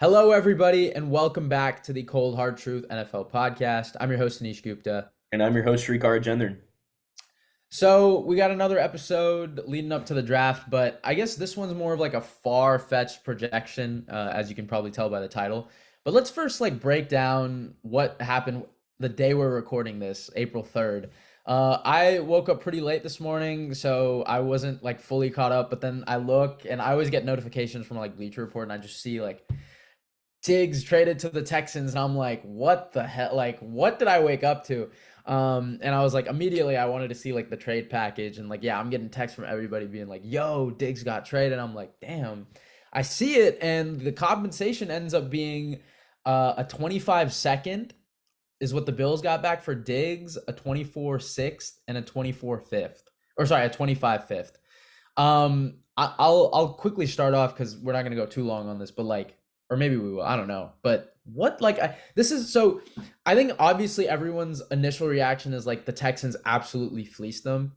Hello, everybody, and welcome back to the Cold Hard Truth NFL podcast. I'm your host, Anish Gupta. And I'm your host, Srikar Gendern. So, we got another episode leading up to the draft, but I guess this one's more of like a far-fetched projection, as you can probably tell by the title. But let's first break down what happened the day we're recording this, April 3rd. I woke up pretty late this morning, so I wasn't fully caught up, but then I look and I always get notifications from Bleacher Report, and I just see Diggs traded to the Texans, and I'm like, what the hell? What did I wake up to? And I was immediately I wanted to see the trade package, and yeah, I'm getting texts from everybody being like, yo, Diggs got traded. And I'm like, damn. I see it, and the compensation ends up being a 25 second is what the Bills got back for Diggs, a 24 sixth, and a 24 fifth. Or sorry, a 25 fifth. I'll quickly start off because we're not gonna go too long on this, but or maybe we will, I don't know. But what this is so I think obviously everyone's initial reaction is the Texans absolutely fleeced them.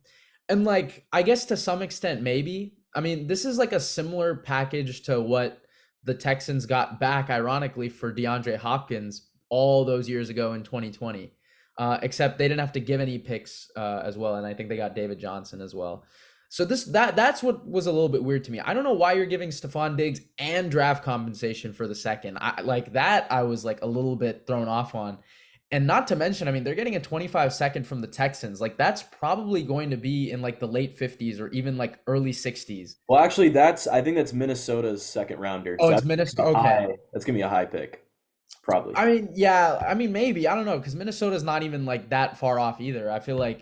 And I guess to some extent maybe. I mean, this is a similar package to what the Texans got back ironically for DeAndre Hopkins all those years ago in 2020. Except they didn't have to give any picks as well, and I think they got David Johnson as well. So that's what was a little bit weird to me. I don't know why you're giving Stefon Diggs and draft compensation for the second. I was a little bit thrown off on. And not to mention, I mean, they're getting a 25 second from the Texans. That's probably going to be in the late 50s or even early 60s. Well, actually, I think that's Minnesota's second rounder. Oh, So it's Minnesota. Okay. That's gonna be a high pick, probably. I mean, yeah, I mean, maybe. I don't know, because Minnesota's not even that far off either. I feel with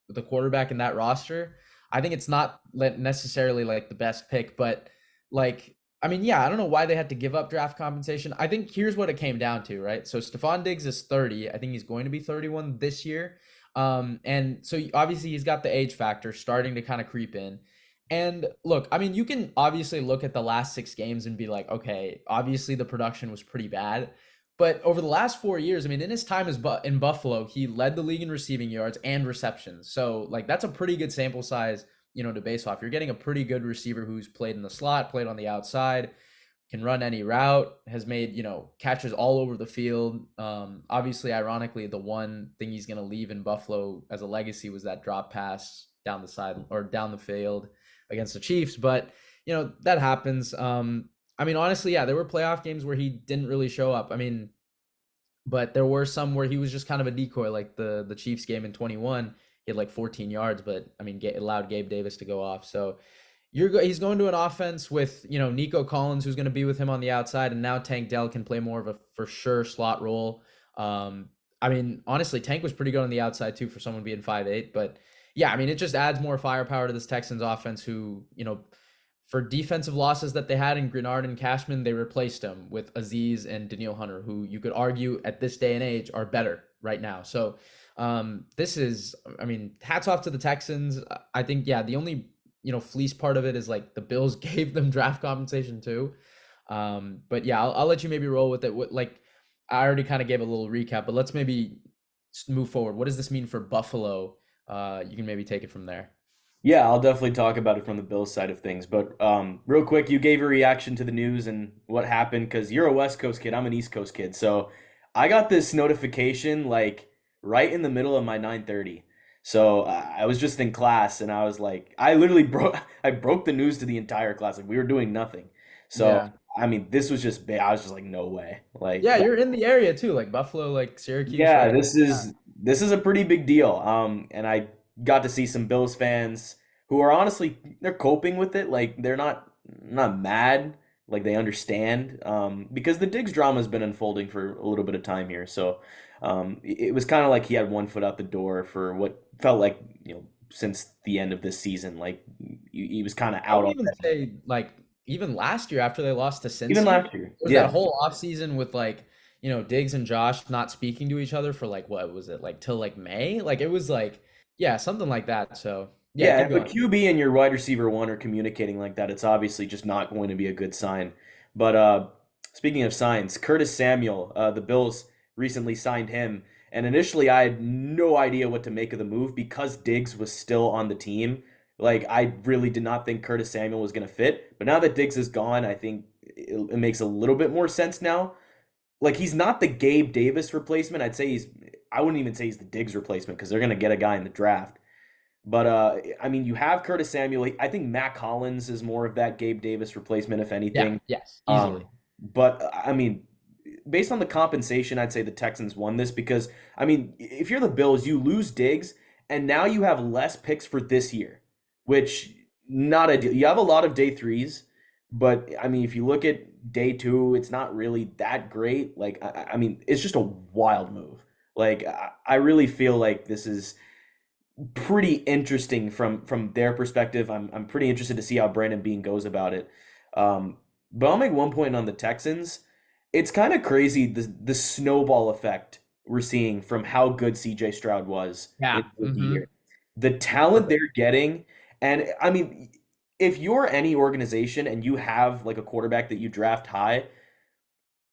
the quarterback in that roster, I think it's not necessarily the best pick, but I mean, yeah, I don't know why they had to give up draft compensation. I think here's what it came down to, right? So Stefon Diggs is 30. I think he's going to be 31 this year. And so obviously he's got the age factor starting to kind of creep in. And look, I mean, you can obviously look at the last 6 games and be like, okay, obviously the production was pretty bad. But over the last 4 years, I mean, in his time in Buffalo, he led the league in receiving yards and receptions. So that's a pretty good sample size, to base off. You're getting a pretty good receiver who's played in the slot, played on the outside, can run any route, has made, catches all over the field. Obviously, ironically, the one thing he's going to leave in Buffalo as a legacy was that drop pass down the side or down the field against the Chiefs. But, that happens. I mean, honestly, yeah, there were playoff games where he didn't really show up. I mean, but there were some where he was just kind of a decoy, like the Chiefs game in 21. He had 14 yards, but I mean, allowed Gabe Davis to go off. So he's going to an offense with, Nico Collins, who's going to be with him on the outside, and now Tank Dell can play more of a for sure slot role. I mean, honestly, Tank was pretty good on the outside too for someone being 5'8", but yeah, I mean, it just adds more firepower to this Texans offense who, for defensive losses that they had in Grenard and Cashman, they replaced them with Aziz and Danielle Hunter, who you could argue at this day and age are better right now. So this is, I mean, hats off to the Texans. I think, yeah, the only, fleece part of it is the Bills gave them draft compensation too. But yeah, I'll let you maybe roll with it. I already kind of gave a little recap, but let's maybe move forward. What does this mean for Buffalo? You can maybe take it from there. Yeah, I'll definitely talk about it from the Bills side of things. But real quick, you gave a reaction to the news and what happened because you're a West Coast kid. I'm an East Coast kid. So I got this notification right in the middle of my 9:30. So I was just in class and I was I literally broke the news to the entire class. We were doing nothing. So Yeah. I mean, this was just big. I was just no way. Yeah, you're in the area too, Buffalo, Syracuse. Yeah, Yeah. this is a pretty big deal. And I got to see some Bills fans who are honestly they're coping with it. They're not mad. They understand. Because the Diggs drama has been unfolding for a little bit of time here. So it was kind of he had one foot out the door for what felt since the end of this season. He was kind of I out would on even say even last year after they lost to even Cincy, last year. was that Yeah. whole offseason with Diggs and Josh not speaking to each other for what was it till May? It was yeah, something like that. So yeah, Yeah, keep if a going. QB and your wide receiver one are communicating like that, it's obviously just not going to be a good sign. But speaking of signs, Curtis Samuel, the Bills recently signed him, and initially I had no idea what to make of the move because Diggs was still on the team. I really did not think Curtis Samuel was going to fit, but now that Diggs is gone, I think it makes a little bit more sense now. Like he's not the Gabe Davis replacement. I wouldn't even say he's the Diggs replacement because they're gonna get a guy in the draft. But I mean, you have Curtis Samuel. I think Matt Collins is more of that Gabe Davis replacement, if Yeah, anything. yes, easily. But I mean, based on the compensation, I'd say the Texans won this because I mean, if you're the Bills, you lose Diggs, and now you have less picks for this year, which not ideal. You have a lot of day threes, but I mean, if you look at day two, it's not really that great. Like, I mean, it's just a wild move. Like, I really feel like this is pretty interesting from their perspective. I'm pretty interested to see how Brandon Beane goes about it. But I'll make one point on the Texans. It's kind of crazy the snowball effect we're seeing from how good CJ Stroud was in Yeah. the rookie year. The talent they're getting, and I mean, if you're any organization and you have like a quarterback that you draft high,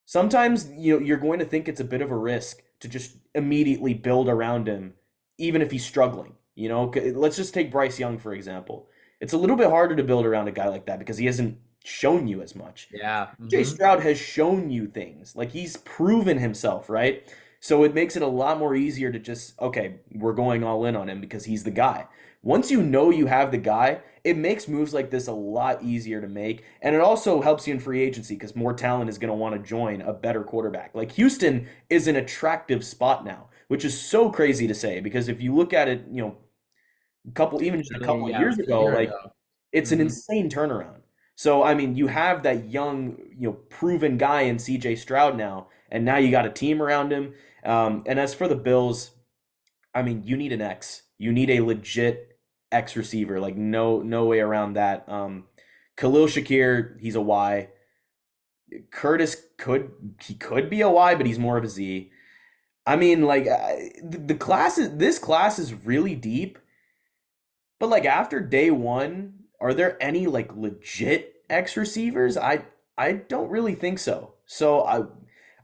sometimes you're going to think it's a bit of a risk to just immediately build around him, even if he's struggling. Let's just take Bryce Young for example. It's a little bit harder to build around a guy like that because he hasn't shown you as much. Yeah. Jay Stroud has shown you things. Like he's proven himself, right? So it makes it a lot more easier to just, okay, we're going all in on him because he's the guy. Once you know you have the guy, it makes moves like this a lot easier to make. And it also helps you in free agency because more talent is going to want to join a better quarterback. Like Houston is an attractive spot now, which is so crazy to say because if you look at it, even just a couple of Yeah, it years was a ago, year like ago. it's an insane turnaround. So I mean, you have that young, proven guy in CJ Stroud now, and now you got a team around him. And as for the Bills, I mean, you need an X. You need a legit X receiver. Like no way around that. Khalil Shakir, he's a Y. Curtis could be a Y, but he's more of a Z. I mean, like this class is really deep. But like after day one, are there any like legit X receivers? I don't really think so.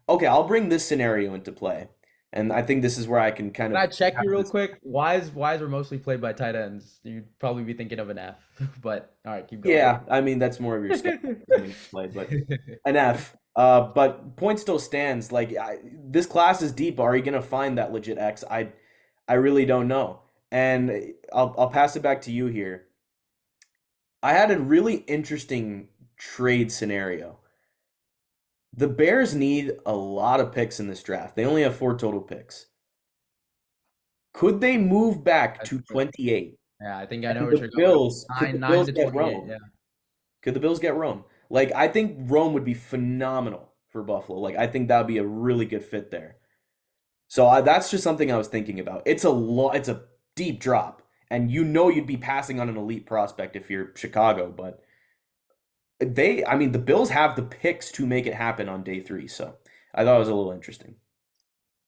Okay, I'll bring this scenario into play. And I think this is where I can kind Can of I check have you real this. quick? Whys are mostly played by tight ends. You'd probably be thinking of an F, but all right, keep going. Yeah, I mean that's more of your schedule coming into play, but an F. But point still stands. Like this class is deep. Are you gonna find that legit X? I really don't know. And I'll pass it back to you here. I had a really interesting trade scenario. The Bears need a lot of picks in this draft. They only have four total picks. Could they move back That's to true. 28? Yeah, I think I know And what you're going. Could the Nine Bills to get 28. Rome? Yeah. Could the Bills get Rome? Like I think Rome would be phenomenal for Buffalo. Like I think that would be a really good fit there. So that's just something I was thinking about. It's a deep drop, and you'd be passing on an elite prospect if you're Chicago, but I mean, the Bills have the picks to make it happen on day three. So I thought it was a little interesting.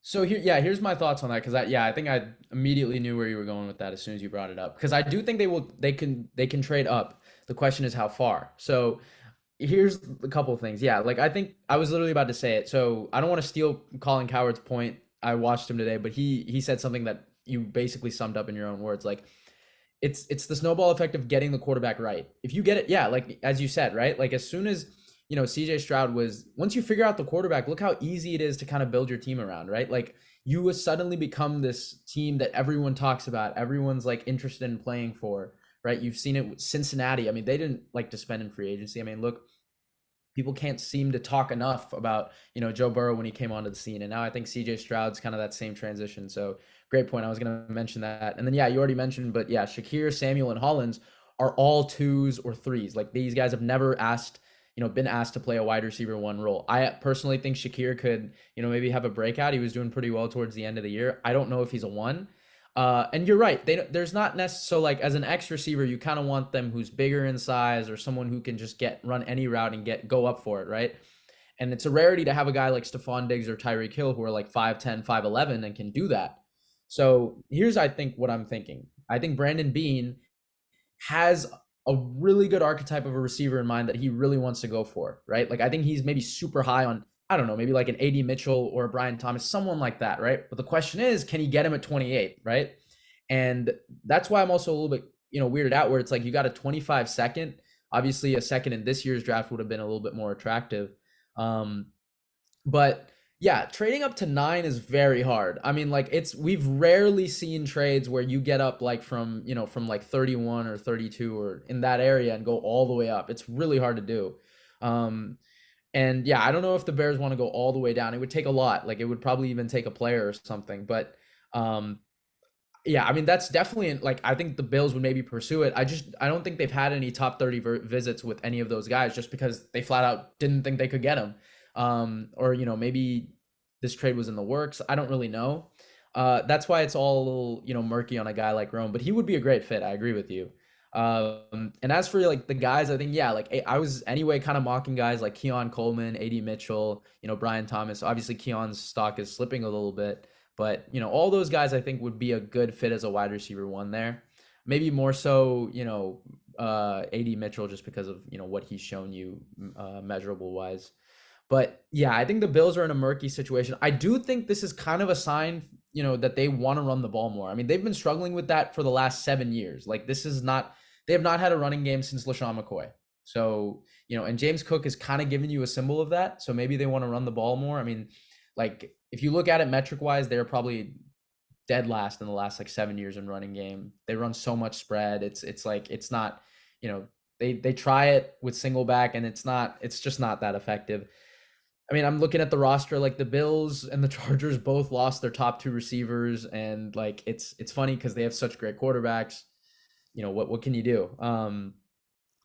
So here's my thoughts on that because I think I immediately knew where you were going with that as soon as you brought it up because I do think they can trade up. The question is how far. So here's a couple of things. Yeah, like I think I was literally about to say it. So I don't want to steal Colin Coward's point. I watched him today, but he said something that you basically summed up in your own words. Like it's the snowball effect of getting the quarterback right. If you get it, yeah, like as you said, right? Like as soon as CJ Stroud was once you figure out the quarterback, look how easy it is to kind of build your team around, right? Like you would suddenly become this team that everyone talks about, everyone's like interested in playing for, right? You've seen it with Cincinnati. I mean, they didn't like to spend in free agency. I mean, look, people can't seem to talk enough about Joe Burrow when he came onto the scene, and now I think CJ Stroud's kind of that same transition. So great point. I was going to mention that, and then yeah, you already mentioned, but yeah, Shakir, Samuel, and Hollins are all twos or threes. Like these guys have never been asked to play a wide receiver one role. I personally think Shakir could maybe have a breakout. He was doing pretty well towards the end of the year. I don't know if he's a one. And you're right. There's not necessarily so like as an X receiver, you kind of want them who's bigger in size or someone who can just run any route and go up for it, right? And it's a rarity to have a guy like Stefon Diggs or Tyreek Hill who are like 5'10", 5'11", and can do that. So here's I think what I'm thinking. I think Brandon Beane has a really good archetype of a receiver in mind that he really wants to go for, right? Like I think he's maybe super high on, I don't know, maybe like an AD Mitchell or a Brian Thomas, someone like that, right? But the question is, can he get him at 28, right? And that's why I'm also a little bit, weirded out where it's like you got a 25 second, Obviously, a second in this year's draft would have been a little bit more attractive. Um, but yeah, trading up to 9 is very hard. I mean, like we've rarely seen trades where you get up like from like 31 or 32 or in that area and go all the way up. It's really hard to do. Um, and yeah, I don't know if the Bears want to go all the way down. It would take a lot. Like it would probably even take a player or something. But um, yeah, I mean that's definitely like I think the Bills would maybe pursue it. I don't think they've had any top 30 visits with any of those guys just because they flat out didn't think they could get them. Or maybe this trade was in the works. I don't really know. That's why it's all a little murky on a guy like Rome, but he would be a great fit. I agree with you. And as for like the guys, I think yeah, like I was anyway kind of mocking guys like Keon Coleman, AD Mitchell, Brian Thomas. Obviously, Keon's stock is slipping a little bit. But, all those guys I think would be a good fit as a wide receiver one there. Maybe more so, AD Mitchell just because of, what he's shown you measurable wise. But yeah, I think the Bills are in a murky situation. I do think this is kind of a sign, that they want to run the ball more. I mean, they've been struggling with that for the last 7 years. Like they have not had a running game since LaShawn McCoy. So, and James Cook is kind of giving you a symbol of that. So maybe they want to run the ball more. I mean, like if you look at it metric wise, they're probably dead last in the last like 7 years in running game. They run so much spread. It's like it's not, they try it with single back and it's just not that effective. I mean, I'm looking at the roster, like the Bills and the Chargers both lost their top 2 receivers, and like it's funny because they have such great quarterbacks. What can you do?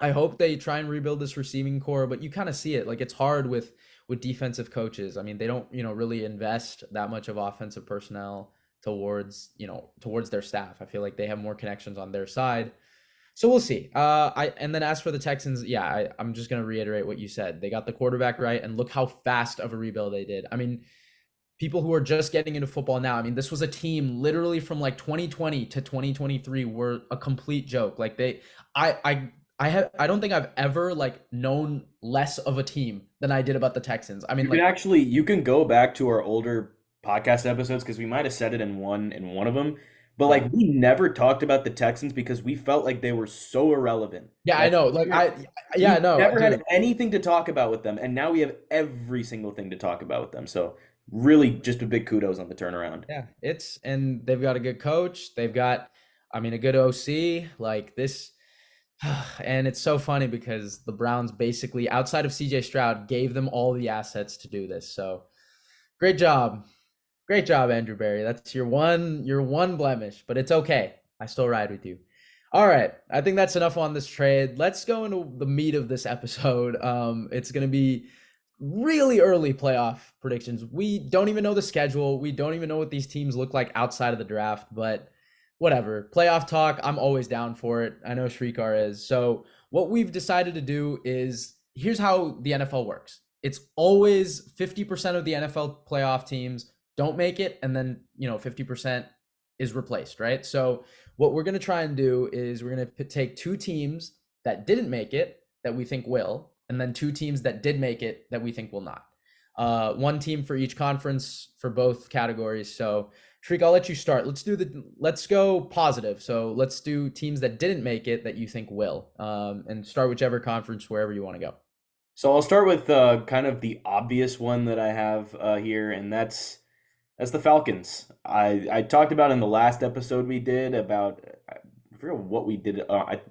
I hope they try and rebuild this receiving core, but you kind of see it. Like it's hard with defensive coaches. I mean, they don't, really invest that much of offensive personnel towards their staff. I feel like they have more connections on their side. So we'll see. And then as for the Texans, yeah, I'm just going to reiterate what you said. They got the quarterback right, and look how fast of a rebuild they did. I mean, people who are just getting into football now, I mean, this was a team literally from like 2020 to 2023 were a complete joke. Like I don't think I've ever like known less of a team than I did about the Texans. I mean, You can go back to our older podcast episodes because we might have said it in one of them. But yeah, like we never talked about the Texans because we felt like they were so irrelevant. yeah, I Like know. Like we yeah, no, never dude. had anything to talk about with them, and now we have every single thing to talk about with them. So really, just a big kudos on the turnaround. Yeah, and they've got a good coach. They've got, I mean, a good OC like this. And it's so funny because the Browns basically, outside of CJ Stroud, gave them all the assets to do this. So great job. Great job, Andrew Berry. That's your one blemish, but it's okay. I still ride with you. All right. I think that's enough on this trade. Let's go into the meat of this episode. It's gonna be really early playoff predictions. We don't even know the schedule. We don't even know what these teams look like outside of the draft, but whatever. Playoff talk, I'm always down for it. I know Srikar is. So what we've decided to do is here's how the NFL works. It's always 50% of the NFL playoff teams don't make it, and then 50% is replaced, right? So what we're going to try and do is we're going to take 2 teams that didn't make it that we think will, and then 2 teams that did make it that we think will not. One team for each conference for both categories. So Shriek, I'll let you start. Let's go positive. So let's do teams that didn't make it that you think will, and start whichever conference wherever you want to go. So I'll start with kind of the obvious one that I have here, and that's the Falcons. I talked about in the last episode we did about I forget what we did.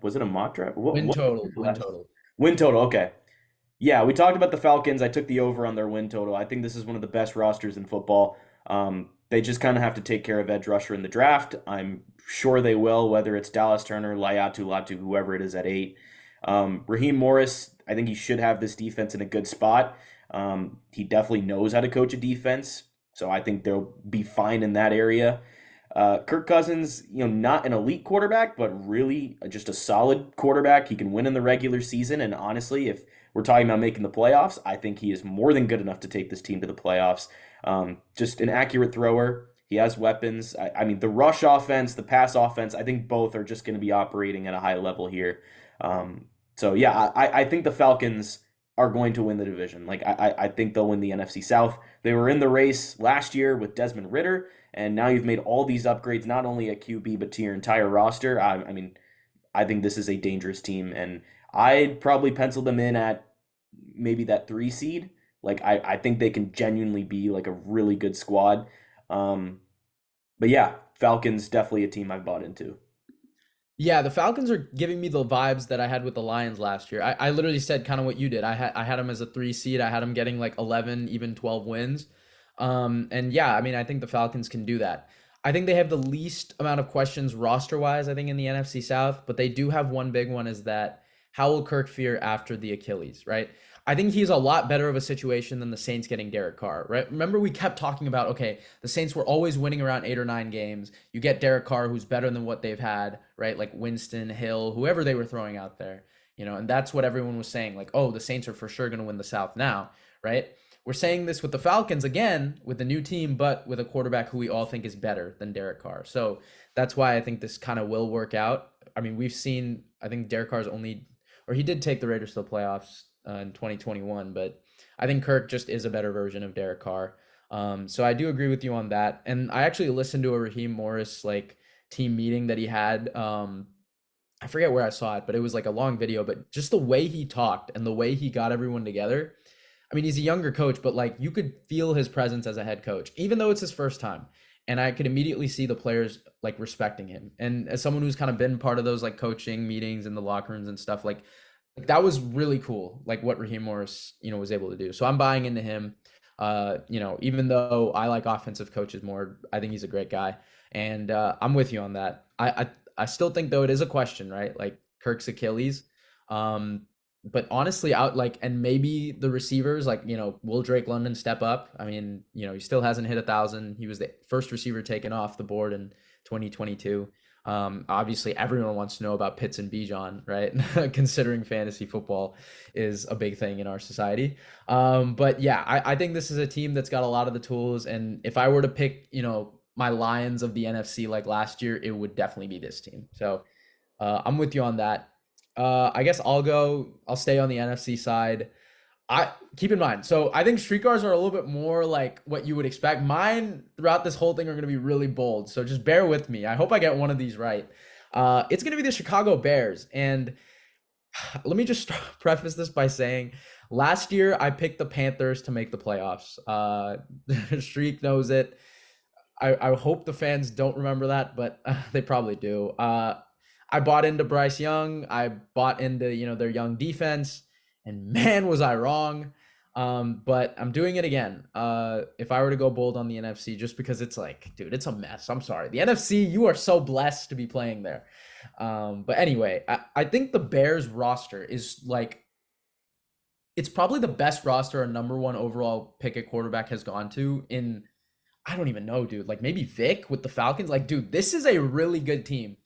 Was it a mock draft? Win What total, win last total. win total? Okay, yeah, we talked about the Falcons. I took the over on their win total. I think this is one of the best rosters in football. They just kind of have to take care of edge rusher in the draft. I'm sure they will, whether it's Dallas Turner, Layatu Latu, whoever it is at 8. Raheem Morris, I think he should have this defense in a good spot. He definitely knows how to coach a defense, so I think they'll be fine in that area. Kirk Cousins, not an elite quarterback, but really just a solid quarterback. He can win in the regular season, and honestly, if we're talking about making the playoffs, I think he is more than good enough to take this team to the playoffs. Just an accurate thrower. He has weapons. I mean, the rush offense, the pass offense, I think both are just going to be operating at a high level here. So yeah, I think the Falcons are going to win the division. Like I think they'll win the NFC South. They were in the race last year with Desmond Ridder, and now you've made all these upgrades, not only at QB but to your entire roster. I mean, I think this is a dangerous team, and I'd probably pencil them in at maybe that 3 seed. Like I think they can genuinely be like a really good squad. Um, but yeah, Falcons definitely a team I've bought into. Yeah, the Falcons are giving me the vibes that I had with the Lions last year. I literally said kind of what you did. I had them as a 3 seed. I had them getting like 11, even 12 wins. And yeah, I mean, I think the Falcons can do that. I think they have the least amount of questions roster wise, I think, in the NFC South, but they do have one big one is that how will Kirk fare after the Achilles, right? I think he's a lot better of a situation than the Saints getting Derek Carr, right? Remember, we kept talking about, okay, the Saints were always winning around 8 or 9 games. You get Derek Carr, who's better than what they've had, right? Like Winston, Hill, whoever they were throwing out there, and that's what everyone was saying, like, oh, the Saints are for sure going to win the South now, right? We're saying this with the Falcons again, with the new team, but with a quarterback who we all think is better than Derek Carr. So that's why I think this kind of will work out. I mean, we've seen, I think Derek Carr's only, or he did take the Raiders to the playoffs in 2021, but I think Kirk just is a better version of Derek Carr. So I do agree with you on that. And I actually listened to a Raheem Morris like team meeting that he had. I forget where I saw it, but it was like a long video. But just the way he talked and the way he got everyone together. I mean, he's a younger coach, but like you could feel his presence as a head coach, even though it's his first time. And I could immediately see the players like respecting him. And as someone who's kind of been part of those like coaching meetings in the locker rooms and stuff, like that was really cool, like what Raheem Morris, was able to do. So I'm buying into him. Even though I like offensive coaches more, I think he's a great guy. And I'm with you on that. I still think though it is a question, right? Like Kirk's Achilles. Um, but honestly, out like and maybe the receivers, like, will Drake London step up? I mean, he still hasn't hit 1,000. He was the first receiver taken off the board in 2022. Obviously, everyone wants to know about Pitts and Bijan, right? Considering fantasy football is a big thing in our society. But yeah, I think this is a team that's got a lot of the tools. And if I were to pick, my Lions of the NFC like last year, it would definitely be this team. So I'm with you on that. I guess I'll stay on the NFC side. I keep in mind, so I think streetcars are a little bit more like what you would expect. Mine throughout this whole thing are going to be really bold, so just bear with me. I hope I get one of these right. It's going to be the Chicago Bears, and let me just preface this by saying, last year I picked the Panthers to make the playoffs. Streak knows it. I hope the fans don't remember that, but they probably do. I bought into Bryce Young. I bought into their young defense, and man, was I wrong. But I'm doing it again. If I were to go bold on the NFC, just because it's like, dude, it's a mess. I'm sorry. The NFC, you are so blessed to be playing there. But anyway, I think the Bears roster is like, it's probably the best roster a number one overall pick at quarterback has gone to in, I don't even know, dude. Like maybe Vic with the Falcons. Like, dude, this is a really good team.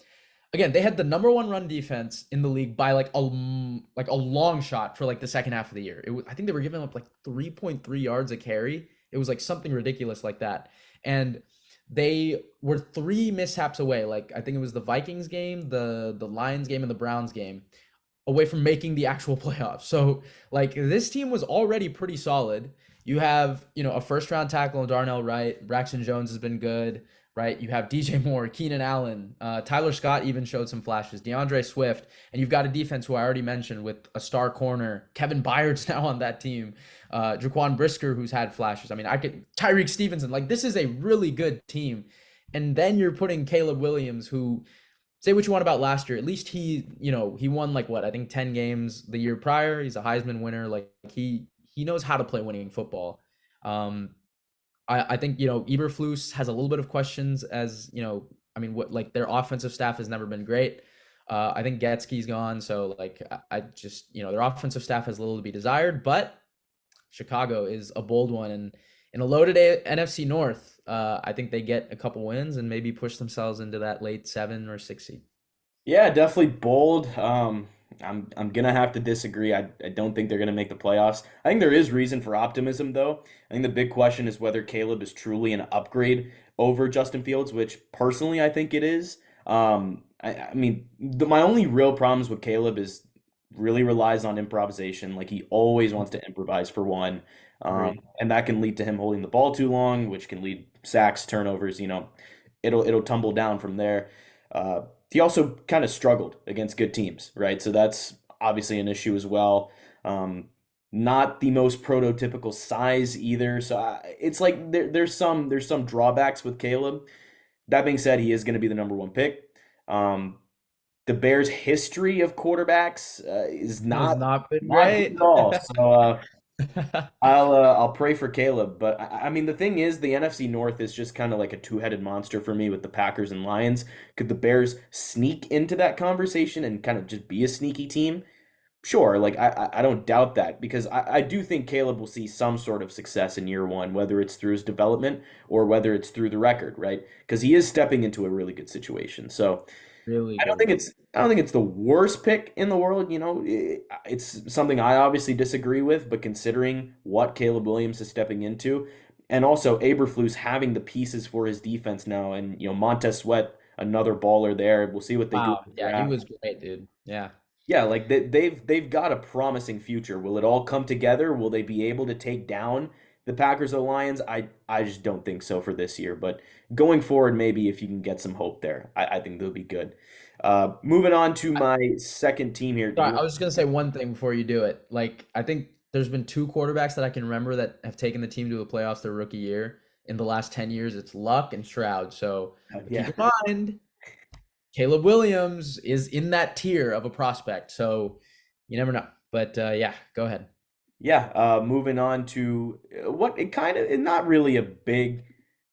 Again, they had the number one run defense in the league by like a long shot for like the second half of the year. I think they were giving up like 3.3 yards a carry. It was like something ridiculous like that. And they were three mishaps away. Like I think it was the Vikings game, the Lions game, and the Browns game away from making the actual playoffs. So like this team was already pretty solid. You have, a first round tackle, Darnell Wright. Braxton Jones has been good, right? You have DJ Moore, Keenan Allen, Tyler Scott even showed some flashes, DeAndre Swift, and you've got a defense who I already mentioned with a star corner. Kevin Byard's now on that team. Jaquan Brisker, who's had flashes. I mean, Tyreek Stevenson, like this is a really good team. And then you're putting Caleb Williams, who, say what you want about last year, at least he won like what, I think 10 games the year prior. He's a Heisman winner. Like he knows how to play winning football. I think, Eberflus has a little bit of questions as, I mean, what, like their offensive staff has never been great. I think Getsky's gone. So like, I just, their offensive staff has a little to be desired, but Chicago is a bold one. And in a loaded NFC North, I think they get a couple wins and maybe push themselves into that late 7 or 6 seed. Yeah, definitely bold. I'm gonna have to disagree. I don't think they're gonna make the playoffs. I think there is reason for optimism though. I think the big question is whether Caleb is truly an upgrade over Justin Fields, which personally I think it is. I mean, my only real problems with Caleb is really relies on improvisation. Like he always wants to improvise for one, Agreed. and that can lead to him holding the ball too long, which can lead sacks, turnovers. It'll tumble down from there. He also kind of struggled against good teams, right? So that's obviously an issue as well. Um, Not the most prototypical size either. So it's like there's some drawbacks with Caleb. That being said, he is going to be the number one pick. Um, the Bears' history of quarterbacks is Has not not been not good great. at all. So I'll pray for Caleb. But I mean, the thing is, the NFC North is just kind of like a two-headed monster for me with the Packers and Lions. Could the Bears sneak into that conversation and kind of just be a sneaky team? Sure, like I don't doubt that because I do think Caleb will see some sort of success in year one, whether it's through his development or whether it's through the record, right? Because he is stepping into a really good situation. So Really I don't good. think it's the worst pick in the world. It's something I obviously disagree with, but considering what Caleb Williams is stepping into, and also Eberflus having the pieces for his defense now, and Montez Sweat, another baller there. We'll see what they do in Wow. the Yeah, he draft. was great, dude. Yeah. Yeah, like they've got a promising future. Will it all come together? Will they be able to take down the Packers or Lions? I just don't think so for this year. But going forward, maybe if you can get some hope there, I think they'll be good. Moving on to my second team here. Did Sorry, you I want? was just gonna say one thing before you do it. Like, I think there's been two quarterbacks that I can remember that have taken the team to the playoffs their rookie year. In the last 10 years, it's Luck and Stroud. So keep Yeah, in mind, Caleb Williams is in that tier of a prospect. So you never know. But yeah, go ahead. yeah. Moving on to what it kind of not really a big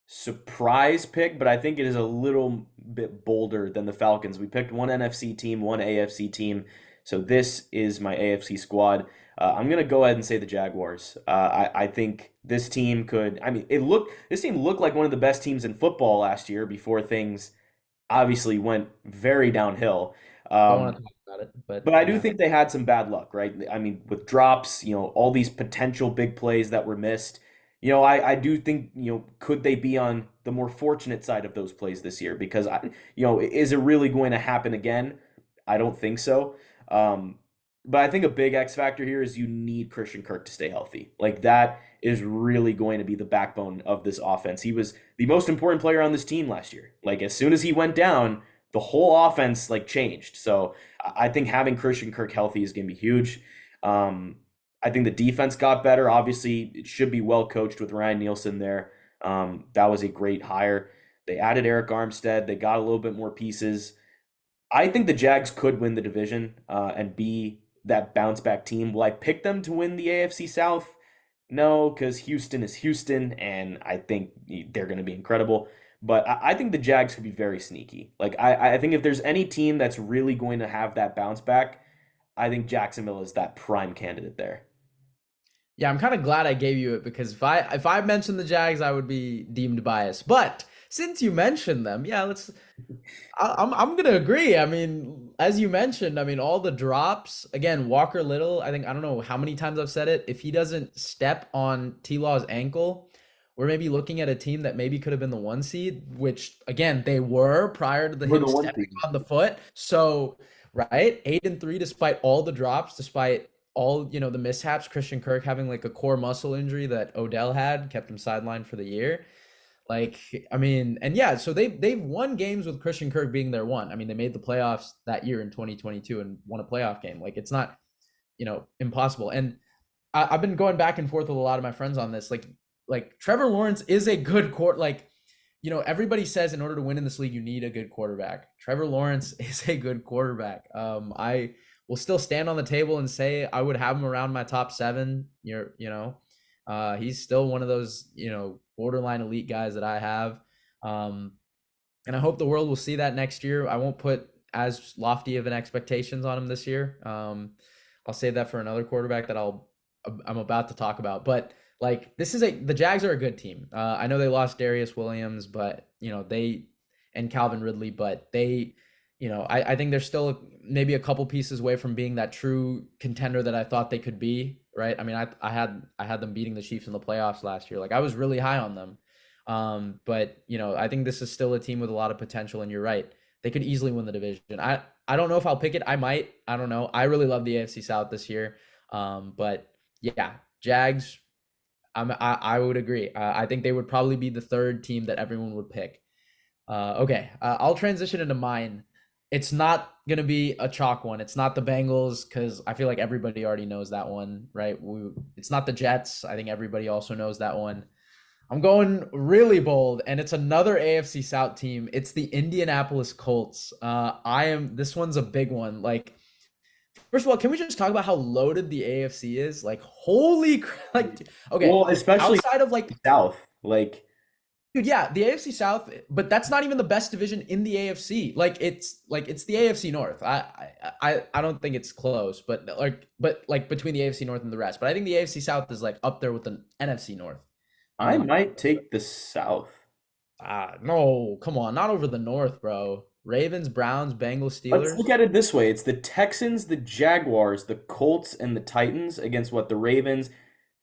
surprise pick, but I think it is a little bit bolder than the Falcons. We picked one NFC team, one AFC team. So this is my AFC squad. I'm gonna go ahead and say the Jaguars. I think this team could. I mean, this team looked like one of the best teams in football last year before things obviously went very downhill. Don't want Um, to talk about it, but but I do yeah. think they had some bad luck, right? I mean, with drops, all these potential big plays that were missed. I do think, could they be on the more fortunate side of those plays this year? Because is it really going to happen again? I don't think so. Um, but I think a big X factor here is you need Christian Kirk to stay healthy. Like that is really going to be the backbone of this offense. He was the most important player on this team last year. Like as soon as he went down, the whole offense like changed. So I think having Christian Kirk healthy is going to be huge. Um, I think the defense got better. Obviously, it should be well coached with Ryan Nielsen there. That was a great hire. They added Eric Armstead. They got a little bit more pieces. I think the Jags could win the division and be that bounce back team. Will I pick them to win the AFC South? No, because Houston is Houston, and I think they're going to be incredible. But I think the Jags could be very sneaky. Like I think if there's any team that's really going to have that bounce back, I think Jacksonville is that prime candidate there. Yeah, I'm kind of glad I gave you it because if I mentioned the Jags, I would be deemed biased. But since you mentioned them, yeah, I'm gonna agree. I mean, as you mentioned, I mean, all the drops again. Walker Little, I don't know how many times I've said it. If he doesn't step on T Law's ankle, we're maybe looking at a team that maybe could have been the one seed, which again they were prior to We're the him one stepping team. on the foot. So right, 8-3, despite all the drops, despite all the mishaps. Christian Kirk having like a core muscle injury that Odell had kept him sidelined for the year. Like, I mean, and yeah, so they've won games with Christian Kirk being their one. I mean, they made the playoffs that year in 2022 and won a playoff game. Like, it's not, impossible. And I've been going back and forth with a lot of my friends on this. Like Trevor Lawrence is a good court. Like, everybody says in order to win in this league, you need a good quarterback. Trevor Lawrence is a good quarterback. I will still stand on the table and say I would have him around my top seven. He's still one of those, borderline elite guys that I have. Um, and I hope the world will see that next year. I won't put as lofty of an expectations on him this year. I'll save that for another quarterback that I'm about to talk about. But like the Jags are a good team. I know they lost Darius Williams, but they and Calvin Ridley, but they, I think they're still maybe a couple pieces away from being that true contender that I thought they could be. Right? I mean, I had them beating the Chiefs in the playoffs last year. Like I was really high on them. But I think this is still a team with a lot of potential, and you're right. They could easily win the division. I don't know if I'll pick it. I might. I don't know. I really love the AFC South this year. But yeah, Jags. I would agree. I think they would probably be the third team that everyone would pick. Okay, I'll transition into mine. It's not gonna be a chalk one. It's not the Bengals because I feel like everybody already knows that one, right? It's not the Jets. I think everybody also knows that one. I'm going really bold, and it's another AFC South team. It's the Indianapolis Colts. This one's a big one. Like, first of all, can we just talk about how loaded the AFC is? Like, holy crap! Like, okay, Well, especially outside of like, South. Like, dude, yeah, the AFC South, but that's not even the best division in the AFC. Like it's the AFC North. I don't think it's close, but between the AFC North and the rest. But I think the AFC South is like up there with the NFC North. I Um, might take the South. no, come on, not over the North, bro. Ravens, Browns, Bengals, Let's look Steelers. at it this way. It's the Texans, the Jaguars, the Colts, and the Titans against what? The Ravens,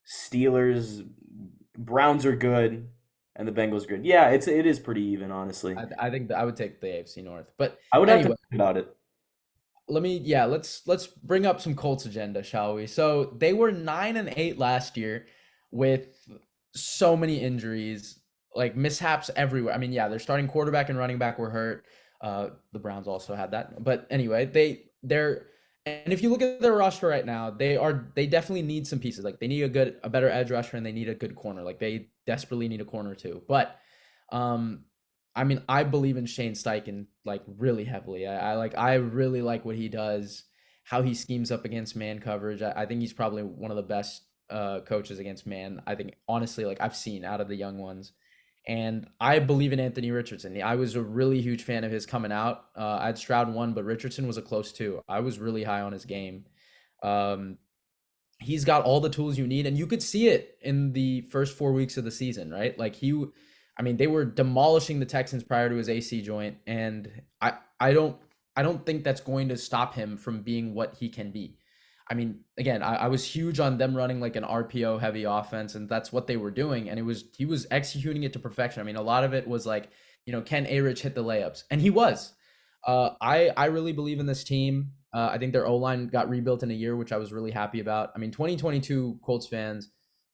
Steelers, Browns are good, and the Bengals are good. Yeah, it is pretty even, honestly. I think that I would take the AFC North. But I would have to anyway, think about it. let's bring up some Colts agenda, shall we? So they were 9-8 last year with so many injuries, like mishaps everywhere. I mean, yeah, their starting quarterback and running back were hurt. The Browns also had that. But anyway, they're and if you look at their roster right now, they definitely need some pieces. Like they need a better edge rusher and they need a good corner. Like they desperately need a corner too. But um I mean, I believe in Shane Steichen like really heavily. I really like what he does, how he schemes up against man coverage. I think he's probably one of the best coaches against man. I think honestly, like I've seen out of the young ones, and I believe in Anthony Richardson. I was a really huge fan of his coming out. I had Stroud one, but Richardson was a close two. I was really high on his game. Um, he's got all the tools you need, and you could see it in the first 4 weeks of the season, right? I mean, they were demolishing the Texans prior to his AC joint, and I don't I don't think that's going to stop him from being what he can be. I mean, again, I was huge on them running like an RPO heavy offense, and that's what they were doing, and he was executing it to perfection. I mean, a lot of it was like, can A Rich hit the layups? And he was. I really believe in this team. I think their O line got rebuilt in a year, which I was really happy about. I mean, 2022 Colts fans,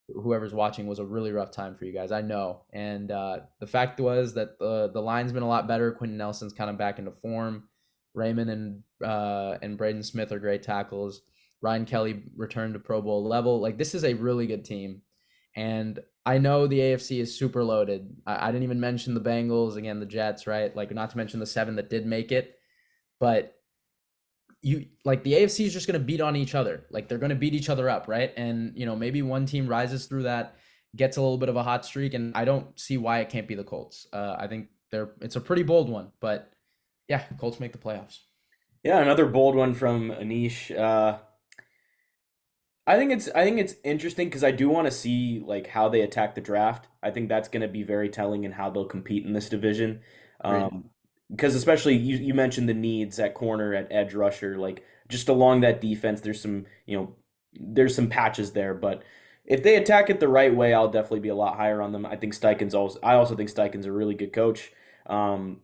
whoever's watching, was a really rough time for you guys. I know, and the fact was that the line's been a lot better. Quentin Nelson's kind of back into form. Raymond and Braden Smith are great tackles. Ryan Kelly returned to Pro Bowl level. Like this is a really good team, and I know the AFC is super loaded. I didn't even mention the Bengals, again, the Jets, right? Like not to mention the 7 that did make it, but the AFC is just going to beat on each other. Like they're going to beat each other up, right? And maybe one team rises through that, gets a little bit of a hot streak, and I don't see why it can't be the Colts. I think it's a pretty bold one, but yeah, Colts make the playoffs. Yeah, another bold one from Anish. I think it's interesting because I do want to see like how they attack the draft. I think that's going to be very telling in how they'll compete in this division. Agreed. Um, because especially you mentioned the needs at corner, at edge rusher, like just along that defense, there's some patches there. But if they attack it the right way, I'll definitely be a lot higher on them. I also think Steichen's a really good coach. Um,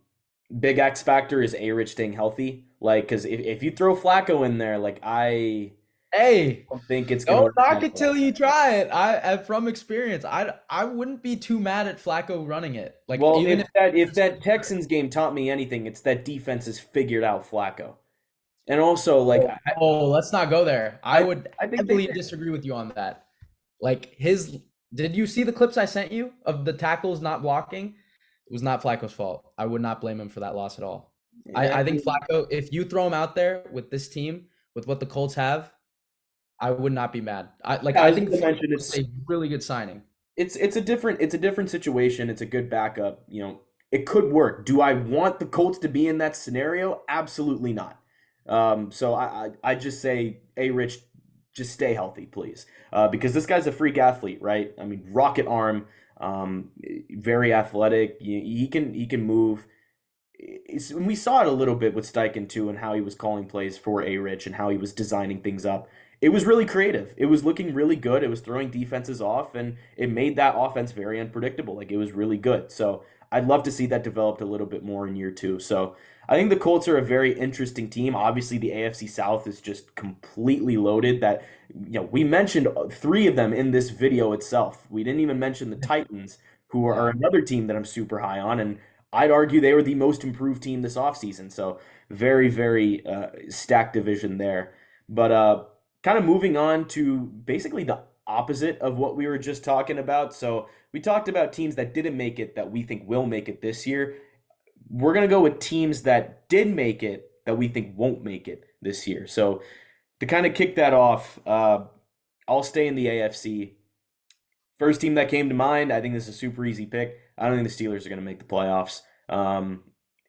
Big X factor is A-Rich staying healthy. Like, because if you throw Flacco in there, like I Hey, don't think it's gonna don't work knock out it till well. you try it. From experience, I wouldn't be too mad at Flacco running it. Like Well, even if if that Texans game taught me anything, it's that defense has figured out Flacco. And also, like let's not go there. I I, would I think they heavily did. disagree with you on that. Like did you see the clips I sent you of the tackles not blocking? It was not Flacco's fault. I would not blame him for that loss at all. Yeah, I I think mean, Flacco, if you throw him out there with this team, with what the Colts have, I would not be mad. yeah, I as think you Flacco mentioned, was a really good signing. it's a different situation. It's a good backup. It could work. Do I want the Colts to be in that scenario? Absolutely not. So I just say, hey, Rich, just stay healthy, please, because this guy's a freak athlete, right? I mean, rocket arm, very athletic. He can move. And we saw it a little bit with Steichen too, and how he was calling plays for A Rich and how he was designing things up. It was really creative. It was looking really good. It was throwing defenses off, and it made that offense very unpredictable. Like it was really good. So I'd love to see that developed a little bit more in year two. So I think the Colts are a very interesting team. Obviously, the AFC South is just completely loaded. That we mentioned three of them in this video itself. We didn't even mention the Titans, who are Yeah. another team that I'm super high on, and I'd argue they were the most improved team this offseason. So very, very stacked division there. But kind of moving on to basically the opposite of what we were just talking about. So we talked about teams that didn't make it that we think will make it this year. We're going to go with teams that did make it that we think won't make it this year. So to kind of kick that off, I'll stay in the AFC. First team that came to mind, I think this is a super easy pick. I don't think the Steelers are going to make the playoffs.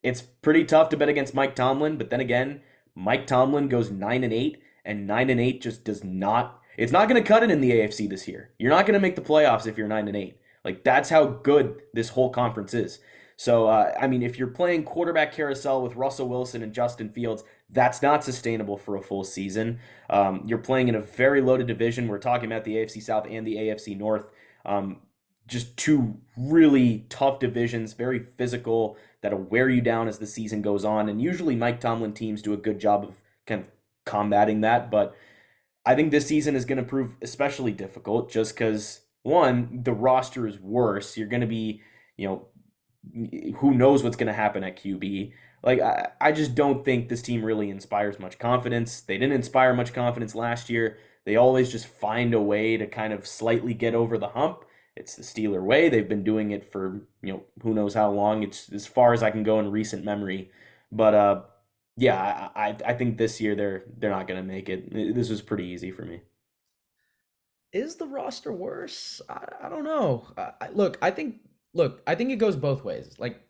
It's pretty tough to bet against Mike Tomlin, but then again, Mike Tomlin goes 9-8, and 9-8 just does not. It's not going to cut it in the AFC this year. You're not going to make the playoffs if you're 9-8. Like that's how good this whole conference is. So I mean, if you're playing quarterback carousel with Russell Wilson and Justin Fields, that's not sustainable for a full season. You're playing in a very loaded division. We're talking about the AFC South and the AFC North. Um, just two really tough divisions, very physical, that'll wear you down as the season goes on. And usually Mike Tomlin teams do a good job of kind of combating that. But I think this season is going to prove especially difficult just because, one, the roster is worse. You're going to be, you know, who knows what's going to happen at QB. Like, I just don't think this team really inspires much confidence. They didn't inspire much confidence last year. They always just find a way to kind of slightly get over the hump. It's the Steeler way. They've been doing it for, who knows how long. It's as far as I can go in recent memory. But yeah, I think this year they're not going to make it. This was pretty easy for me. Is the roster worse? I don't know. Look, I think it goes both ways. Like,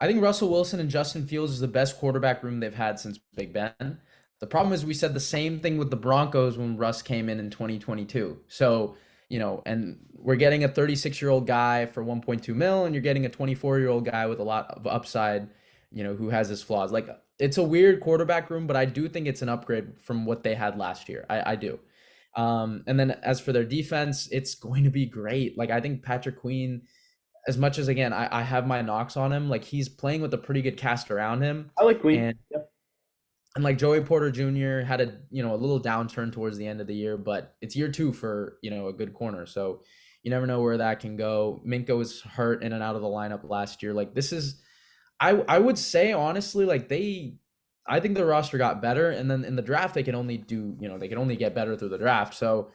I think Russell Wilson and Justin Fields is the best quarterback room they've had since Big Ben. The problem is we said the same thing with the Broncos when Russ came in 2022. So, and we're getting a 36-year-old guy for 1.2 mil, and you're getting a 24-year-old guy with a lot of upside, who has his flaws. Like, it's a weird quarterback room, but I do think it's an upgrade from what they had last year. I do. And then as for their defense, it's going to be great. Like, I think Patrick Queen, as much as again, I have my knocks on him, like he's playing with a pretty good cast around him. I like Queen. And Yep. and like Joey Porter Jr. had a little downturn towards the end of the year, but it's year two for, a good corner. So you never know where that can go. Minka was hurt in and out of the lineup last year. Like this is I would say honestly, like I think the roster got better, and then in the draft they can only do, they can only get better through the draft. So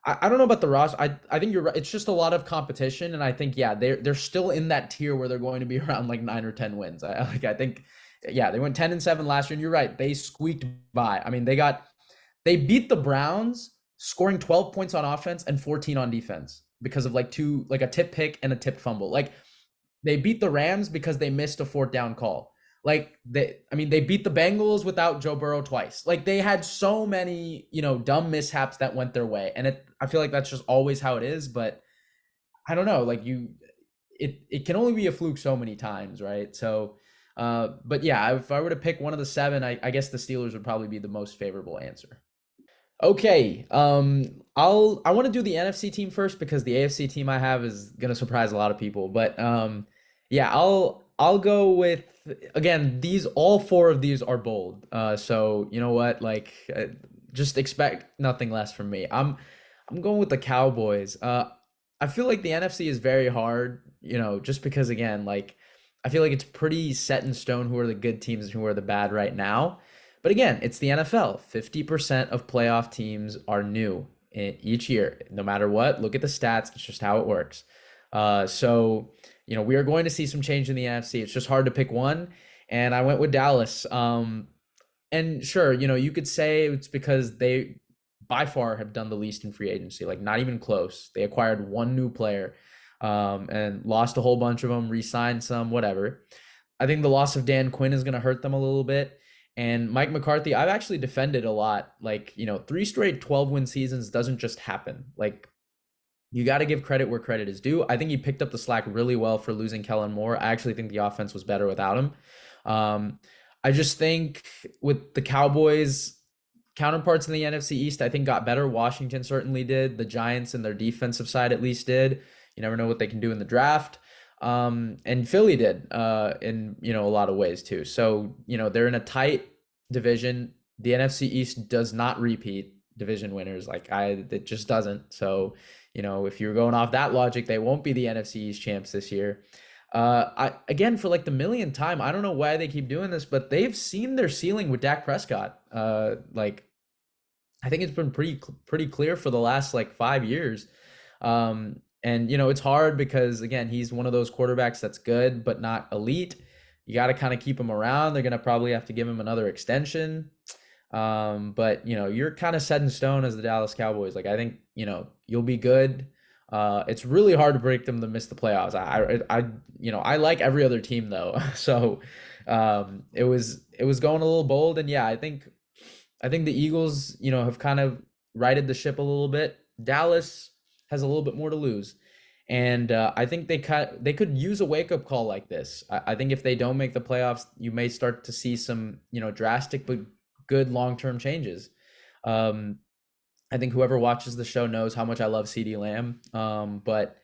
I don't know about the roster. I think you're right. It's just a lot of competition, and I think they're still in that tier where they're going to be around like 9 or 10 wins. I think they went 10-7 last year, and you're right. They squeaked by. I mean, they beat the Browns, scoring 12 points on offense and 14 on defense because of like a tip pick and a tipped fumble. Like they beat the Rams because they missed a fourth down call. Like they beat the Bengals without Joe Burrow twice. Like they had so many, dumb mishaps that went their way. And I feel like that's just always how it is, but I don't know, like it can only be a fluke so many times, right? So but yeah, if I were to pick one of the seven, I guess the Steelers would probably be the most favorable answer. Okay. I want to do the NFC team first because the AFC team I have is gonna surprise a lot of people. But yeah, I'll go with, again, all four of these are bold. So you know what? Like, just expect nothing less from me. I'm going with the Cowboys. I feel like the NFC is very hard, just because again, like I feel like it's pretty set in stone who are the good teams and who are the bad right now. But again, it's the NFL. 50% of playoff teams are new each year. No matter what, look at the stats. It's just how it works. So, we are going to see some change in the NFC. It's just hard to pick one. And I went with Dallas. And sure, you could say it's because they by far have done the least in free agency, like not even close. They acquired one new player and lost a whole bunch of them, re-signed some, whatever. I think the loss of Dan Quinn is going to hurt them a little bit. And Mike McCarthy, I've actually defended a lot. Like, 3 straight 12-win seasons doesn't just happen. Like, you got to give credit where credit is due. I think he picked up the slack really well for losing Kellen Moore. I actually think the offense was better without him. I just think with the Cowboys counterparts in the NFC East, I think got better. Washington certainly did. The Giants and their defensive side at least did. You never know what they can do in the draft. And Philly did in a lot of ways too. So they're in a tight division. The NFC East does not repeat division winners. It just doesn't. So if you're going off that logic, they won't be the NFC East champs this year. I again for like the millionth time, I don't know why they keep doing this, but they've seen their ceiling with Dak Prescott. Like I think it's been pretty clear for the last like 5 years. And it's hard because again, he's one of those quarterbacks that's good but not elite. You got to kind of keep him around. They're gonna probably have to give him another extension. But you're kind of set in stone as the Dallas Cowboys. Like I think you'll be good. It's really hard to break them to miss the playoffs. I like every other team though. So it was going a little bold, and yeah, I think the Eagles, have kind of righted the ship a little bit. Dallas has a little bit more to lose. And I think they could use a wake up call like this. I think if they don't make the playoffs, you may start to see some, drastic but good long term changes. Um, I think whoever watches the show knows how much I love CD Lamb. But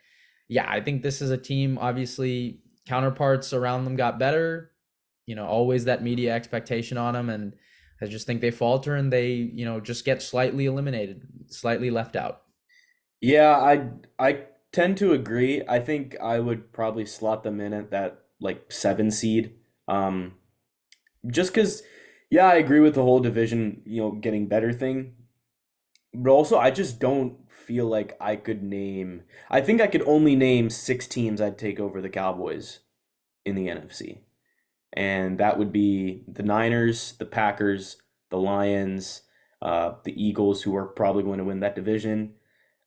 yeah, I think this is a team. Obviously, counterparts around them got better. Always that media expectation on them, and I just think they falter and they, just get slightly eliminated, slightly left out. Yeah, I tend to agree. I think I would probably slot them in at that like 7 seed. Um, just because, yeah, I agree with the whole division, getting better thing. But also, I just don't feel like I could name. I think I could only name 6 teams I'd take over the Cowboys in the NFC. And that would be the Niners, the Packers, the Lions, the Eagles, who are probably going to win that division.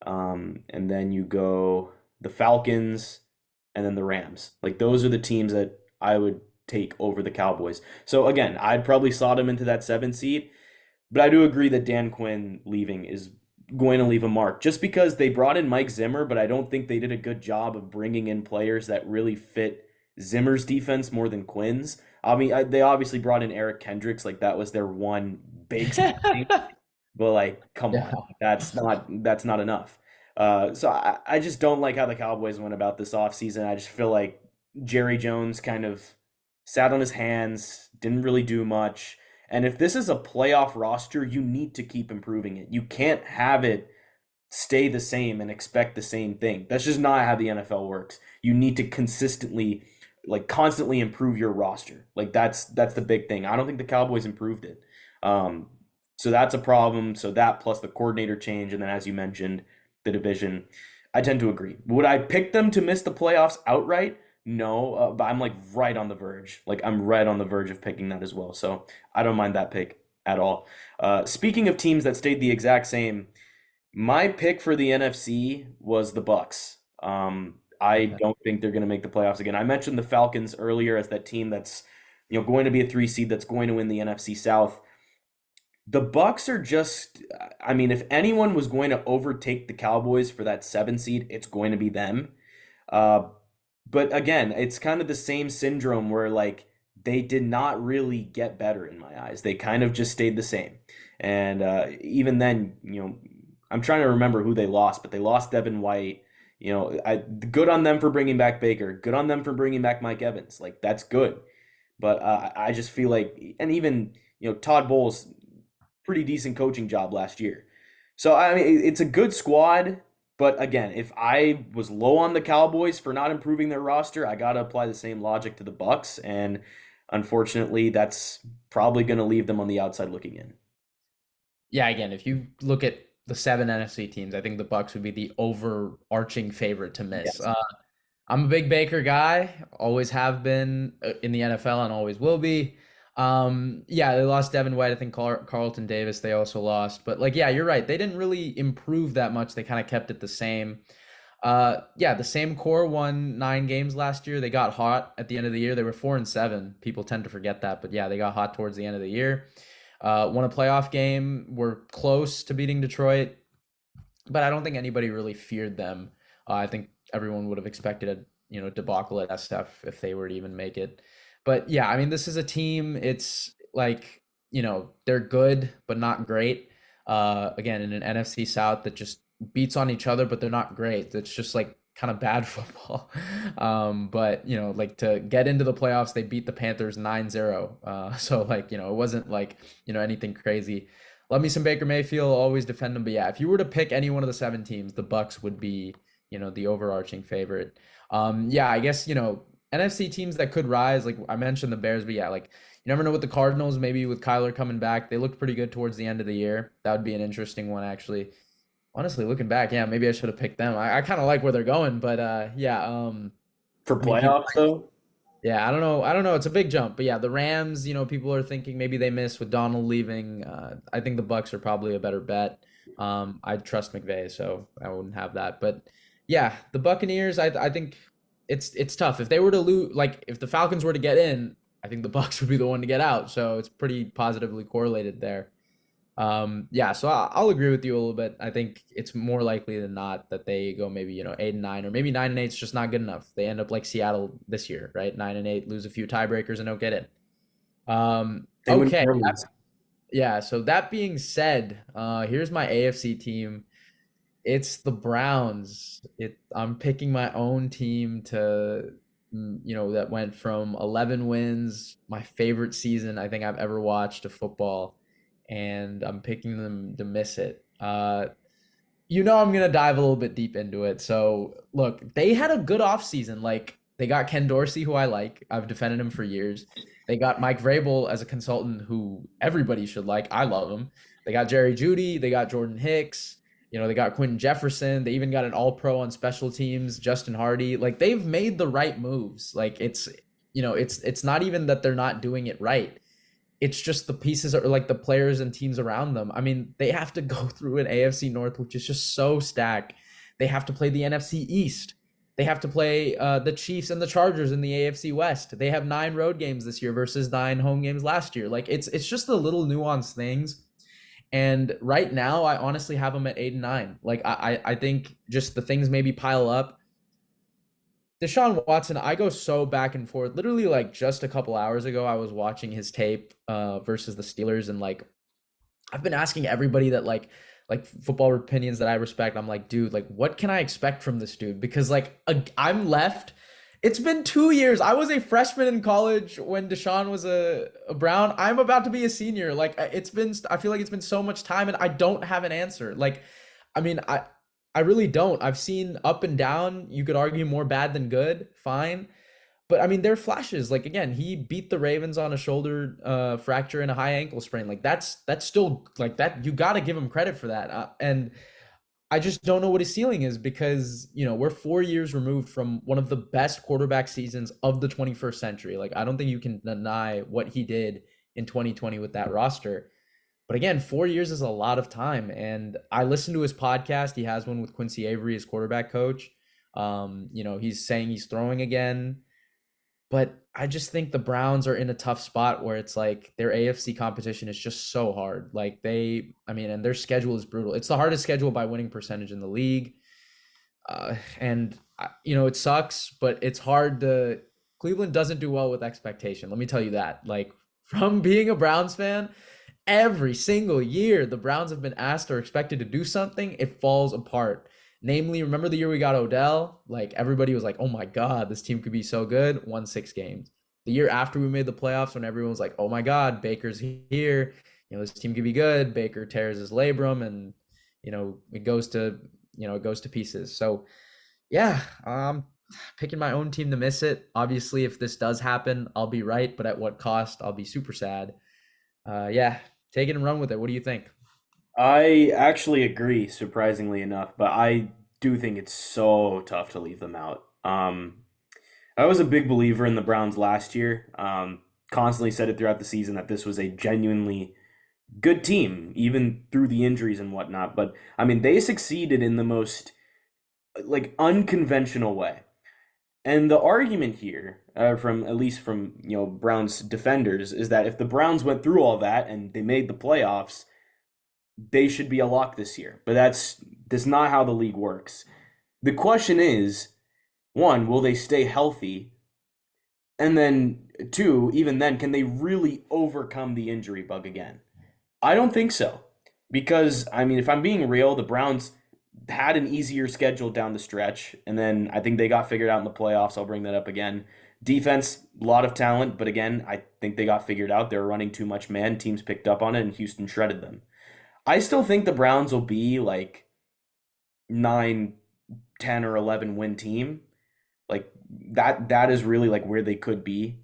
And then you go the Falcons and then the Rams. Like those are the teams that I would take over the Cowboys. So again, I'd probably slot them into that 7 seed, but I do agree that Dan Quinn leaving is going to leave a mark just because they brought in Mike Zimmer, but I don't think they did a good job of bringing in players that really fit Zimmer's defense more than Quinn's. I mean, they obviously brought in Eric Kendricks, like that was their one big signing. But like, come Yeah. on, that's not enough. So I just don't like how the Cowboys went about this offseason. I just feel like Jerry Jones kind of sat on his hands, didn't really do much. And if this is a playoff roster, you need to keep improving it. You can't have it stay the same and expect the same thing. That's just not how the NFL works. You need to consistently, like constantly improve your roster. Like that's the big thing. I don't think the Cowboys improved it. Um, so that's a problem. So that plus the coordinator change, and then as you mentioned, the division. I tend to agree. Would I pick them to miss the playoffs outright? No, but I'm like right on the verge. Like I'm right on the verge of picking that as well. So I don't mind that pick at all. Speaking of teams that stayed the exact same, my pick for the NFC was the Bucks. I Okay. don't think they're going to make the playoffs again. I mentioned the Falcons earlier as that team that's going to be a 3 seed that's going to win the NFC South. The Bucks are just, I mean, if anyone was going to overtake the Cowboys for that 7 seed, it's going to be them. Uh, but again, it's kind of the same syndrome where like they did not really get better in my eyes. They kind of just stayed the same. And even then, I'm trying to remember who they lost, but they lost Devin White. Good on them for bringing back Baker. Good on them for bringing back Mike Evans. Like that's good. But I just feel like, and even Todd Bowles, pretty decent coaching job last year. So I mean, it's a good squad. But again, if I was low on the Cowboys for not improving their roster, I gotta apply the same logic to the Bucks, and unfortunately, that's probably gonna leave them on the outside looking in. Yeah, again, if you look at the seven NFC teams, I think the Bucks would be the overarching favorite to miss. Yes. I'm a big Baker guy, always have been in the NFL and always will be. Yeah, they lost Devin White. I think Carlton Davis they also lost, but like, yeah, you're right. They didn't really improve that much. They kind of kept it the same. Yeah, the same core won 9 games last year. They got hot at the end of the year. They were 4-7. People tend to forget that, but yeah, they got hot towards the end of the year. Won a playoff game. Were close to beating Detroit, but I don't think anybody really feared them. I think everyone would have expected a debacle at SF if they were to even make it. But yeah, I mean, this is a team. It's like they're good but not great. Again, in an NFC South that just beats on each other, but they're not great. It's just like kind of bad football. But like to get into the playoffs, they beat the Panthers 9-0. So like it wasn't like anything crazy. Love me some Baker Mayfield, always defend him. But yeah, if you were to pick any one of the 7 teams, the Bucks would be, the overarching favorite. Yeah, I guess, NFC teams that could rise, like I mentioned the Bears, but yeah, like you never know with the Cardinals. Maybe with Kyler coming back, they looked pretty good towards the end of the year. That would be an interesting one, actually. Honestly, looking back, yeah, maybe I should have picked them. I kind of like where they're going, but yeah, For I mean, people, playoffs, though, yeah, I don't know, I don't know. It's a big jump, but yeah, the Rams, people are thinking maybe they miss with Donald leaving. I think the Bucks are probably a better bet. I trust McVay, so I wouldn't have that. But yeah, the Buccaneers, I think it's tough. If they were to lose, like if the Falcons were to get in, I think the Bucks would be the one to get out. So it's pretty positively correlated there. Yeah, so I'll agree with you a little bit. I think it's more likely than not that they go maybe 8-9, or maybe 9-8 is just not good enough. They end up like Seattle this year, right? 9-8, lose a few tiebreakers and don't get it. they win Okay, New Orleans. yeah. So that being said, here's my AFC team. It's the Browns. I'm picking my own team to, that went from 11 wins, my favorite season I think I've ever watched of football, and I'm picking them to miss it. I'm gonna dive a little bit deep into it. So look, they had a good offseason. Like they got Ken Dorsey, who I like. I've defended him for years. They got Mike Vrabel as a consultant who everybody should like. I love him. They got Jerry Jeudy. They got Jordan Hicks. They got Quentin Jefferson. They even got an all-pro on special teams, Justin Hardy. Like they've made the right moves. Like it's not even that they're not doing it right. It's just the pieces are like the players and teams around them. I mean, they have to go through an AFC North, which is just so stacked. They have to play the NFC East. They have to play the Chiefs and the Chargers in the AFC West. They have 9 road games this year versus 9 home games last year. Like it's just the little nuanced things. And right now, I honestly have them at 8-9. Like I think just the things maybe pile up. Deshaun Watson, I go so back and forth. Literally, like just a couple hours ago, I was watching his tape versus the Steelers, and like I've been asking everybody that like football opinions that I respect. I'm like, dude, like what can I expect from this dude? Because like I'm left. It's been 2 years. I was a freshman in college when Deshaun was a Brown. I'm about to be a senior. Like I feel like it's been so much time, and I don't have an answer. Like, I mean, I really don't. I've seen up and down. You could argue more bad than good. Fine. But I mean, there are flashes. Like again, he beat the Ravens on a shoulder fracture and a high ankle sprain. Like that's still like that. You got to give him credit for that. And I just don't know what his ceiling is because we're 4 years removed from one of the best quarterback seasons of the 21st century. Like I don't think you can deny what he did in 2020 with that roster. But again, 4 years is a lot of time. And I listened to his podcast. He has one with Quincy Avery, his quarterback coach. He's saying he's throwing again. But I just think the Browns are in a tough spot where it's like their AFC competition is just so hard. Like and their schedule is brutal. It's the hardest schedule by winning percentage in the league. It sucks, but it's hard to. Cleveland doesn't do well with expectation. Let me tell you that. Like from being a Browns fan, every single year the Browns have been asked or expected to do something, it falls apart. Namely, remember the year we got Odell? Like everybody was like, "Oh my God, this team could be so good." Won 6 games. The year after we made the playoffs, when everyone was like, "Oh my God, Baker's here. This team could be good." Baker tears his labrum, and it goes to pieces. So yeah, picking my own team to miss it. Obviously, if this does happen, I'll be right, but at what cost? I'll be super sad. Yeah, take it and run with it. What do you think? I actually agree, surprisingly enough, but I do think it's so tough to leave them out. I was a big believer in the Browns last year. Constantly said it throughout the season that this was a genuinely good team, even through the injuries and whatnot. But I mean, they succeeded in the most like unconventional way. And the argument here, from at least from Browns defenders, is that if the Browns went through all that and they made the playoffs, they should be a lock this year. But that's not how the league works. The question is, one, will they stay healthy? And then two, even then, can they really overcome the injury bug again? I don't think so. Because, I mean, if I'm being real, the Browns had an easier schedule down the stretch, and then I think they got figured out in the playoffs. I'll bring that up again. Defense, a lot of talent, but again, I think they got figured out. They were running too much man. Teams picked up on it, and Houston shredded them. I still think the Browns will be like 9, 10, or 11 win team. Like that is really like where they could be.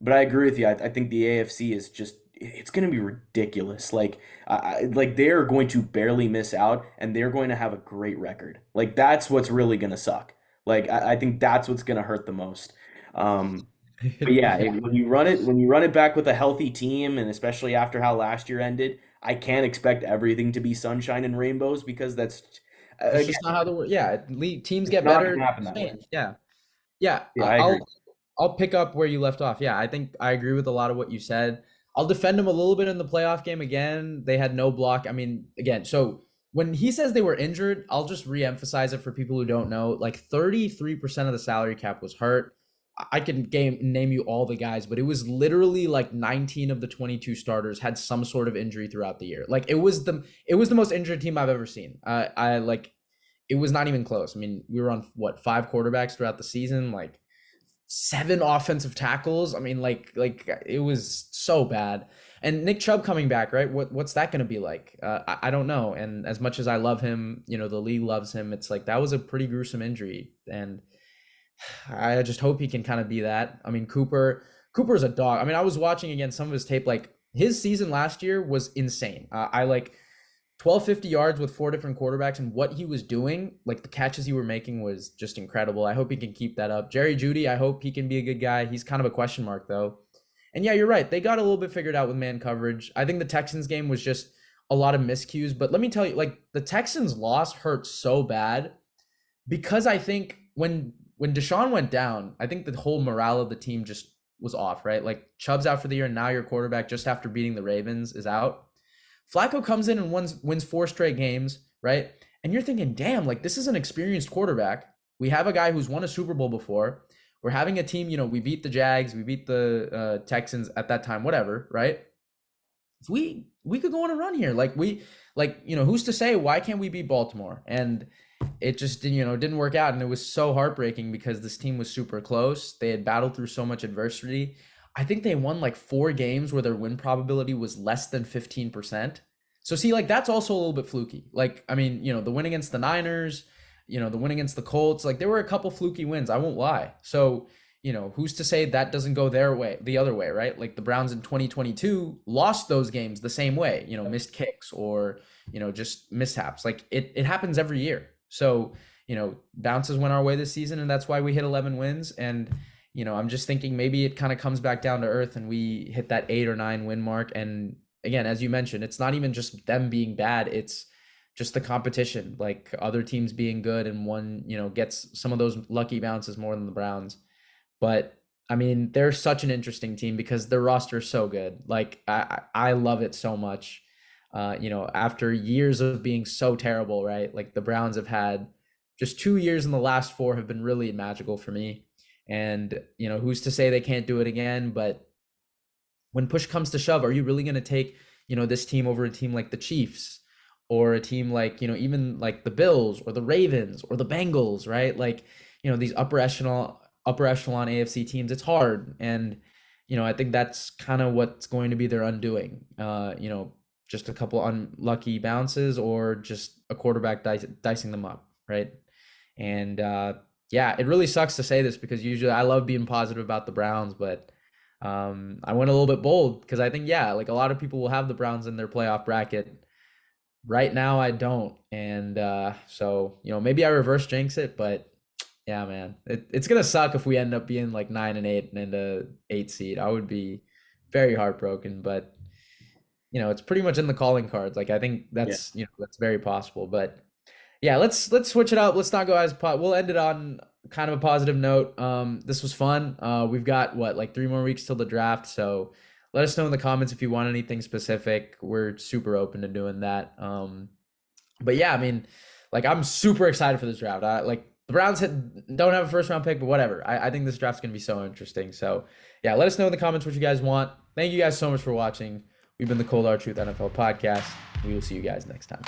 But I agree with you. I think the AFC is just it's going to be ridiculous. Like they are going to barely miss out, and they're going to have a great record. Like that's what's really going to suck. Like I think that's what's going to hurt the most. Um, but yeah, Yeah, when you run it back with a healthy team, and especially after how last year ended, I can't expect everything to be sunshine and rainbows because that's that's again, just not how teams it's get not going better. to happen Things that way. change. Yeah. Yeah, Yeah, I agree. I'll pick up where you left off. Yeah, I think I agree with a lot of what you said. I'll defend them a little bit in the playoff game again. They had no block. I mean, again, so when he says they were injured, I'll just re-emphasize it for people who don't know. Like 33% of the salary cap was hurt. I can name you all the guys, but it was literally like 19 of the 22 starters had some sort of injury throughout the year. Like it was the most injured team I've ever seen. I like it was not even close. I mean, we were on what, five quarterbacks throughout the season, like seven offensive tackles. I mean, like it was so bad. And Nick Chubb coming back, right? What's that going to be like? I don't know. And as much as I love him, the league loves him. It's like that was a pretty gruesome injury, and I just hope he can kind of be that. I mean, Cooper's a dog. I mean, I was watching again some of his tape. Like his season last year was insane. I like 1250 yards with four different quarterbacks, and what he was doing, like the catches he were making was just incredible. I hope he can keep that up. Jerry Jeudy, I hope he can be a good guy. He's kind of a question mark though. And yeah, you're right. They got a little bit figured out with man coverage. I think the Texans game was just a lot of miscues, but let me tell you, like the Texans loss hurt so bad because I think when Deshaun went down, I think the whole morale of the team just was off, right? Like Chubb's out for the year, and now your quarterback just after beating the Ravens is out. Flacco comes in and wins four straight games, right? And you're thinking, damn, like this is an experienced quarterback. We have a guy who's won a Super Bowl before. We're having a team, we beat the Jags, we beat the Texans at that time, whatever, right? If we could go on a run here. Who's to say why can't we beat Baltimore? And it just didn't work out, and it was so heartbreaking because this team was super close. They had battled through so much adversity. I think they won like four games where their win probability was less than 15%. So see, like that's also a little bit fluky. Like, I mean, the win against the Niners, the win against the Colts, like there were a couple fluky wins, I won't lie. So, who's to say that doesn't go their way, the other way, right? Like the Browns in 2022 lost those games the same way, missed kicks or, just mishaps. Like it happens every year. So, bounces went our way this season, and that's why we hit 11 wins. And, I'm just thinking maybe it kind of comes back down to earth and we hit that 8 or 9 win mark. And again, as you mentioned, it's not even just them being bad. It's just the competition, like other teams being good, and one, gets some of those lucky bounces more than the Browns. But I mean, they're such an interesting team because their roster is so good. Like I love it so much. After years of being so terrible, right? Like the Browns have had just 2 years in the last four have been really magical for me. And, who's to say they can't do it again? But when push comes to shove, are you really going to take, this team over a team like the Chiefs or a team like, even like the Bills or the Ravens or the Bengals, right? Like, these upper echelon AFC teams, it's hard. And, I think that's kind of what's going to be their undoing. Just a couple unlucky bounces or just a quarterback dicing them up, right? And yeah, it really sucks to say this because usually I love being positive about the Browns, but I went a little bit bold because I think, yeah, like a lot of people will have the Browns in their playoff bracket. Right now, I don't. And so, maybe I reverse jinx it, but yeah, man, it's going to suck if we end up being like 9-8 and a 8 seed. I would be very heartbroken, but it's pretty much in the calling cards. Like I think Yeah. that's very possible. But yeah, let's switch it up. Let's not go we'll end it on kind of a positive note. This was fun. We've got what, like 3 more weeks till the draft. So let us know in the comments if you want anything specific. We're super open to doing that. But yeah, I mean, like I'm super excited for this draft. Like the Browns don't have a first round pick, but whatever. I think this draft's gonna be so interesting. So yeah, let us know in the comments what you guys want. Thank you guys so much for watching. We've been the Cold Hard Truth NFL podcast. We will see you guys next time.